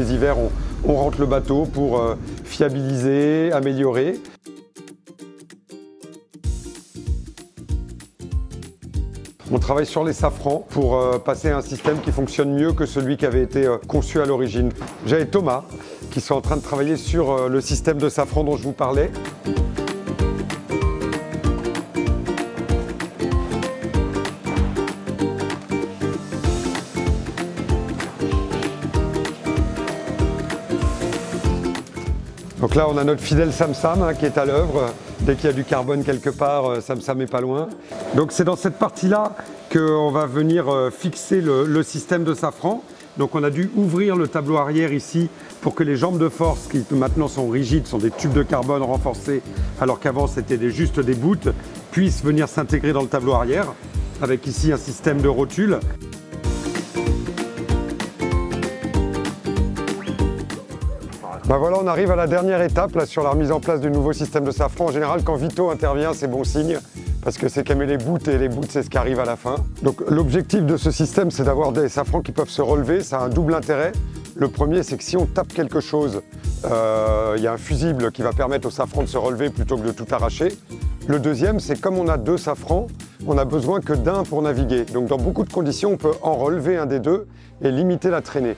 les hivers, on rentre le bateau pour fiabiliser, améliorer. On travaille sur les safrans pour passer à un système qui fonctionne mieux que celui qui avait été conçu à l'origine. J'ai Thomas qui sont en train de travailler sur le système de safran dont je vous parlais. Donc là, on a notre fidèle Sam qui est à l'œuvre. Dès qu'il y a du carbone quelque part, Sam n'est pas loin. Donc c'est dans cette partie-là qu'on va venir fixer le système de safran. Donc on a dû ouvrir le tableau arrière ici pour que les jambes de force, qui maintenant sont rigides, sont des tubes de carbone renforcés, alors qu'avant c'était juste des bouts, puissent venir s'intégrer dans le tableau arrière, avec ici un système de rotule. Ben voilà, on arrive à la dernière étape là, sur la remise en place du nouveau système de safran. En général, quand Vito intervient, c'est bon signe, parce que c'est qu'elle met les bouts, et les bouts, c'est ce qui arrive à la fin. Donc l'objectif de ce système, c'est d'avoir des safrans qui peuvent se relever. Ça a un double intérêt. Le premier, c'est que si on tape quelque chose, il y a un fusible qui va permettre au safran de se relever plutôt que de tout arracher. Le deuxième, c'est comme on a deux safrans, on n'a besoin que d'un pour naviguer. Donc dans beaucoup de conditions, on peut en relever un des deux et limiter la traînée.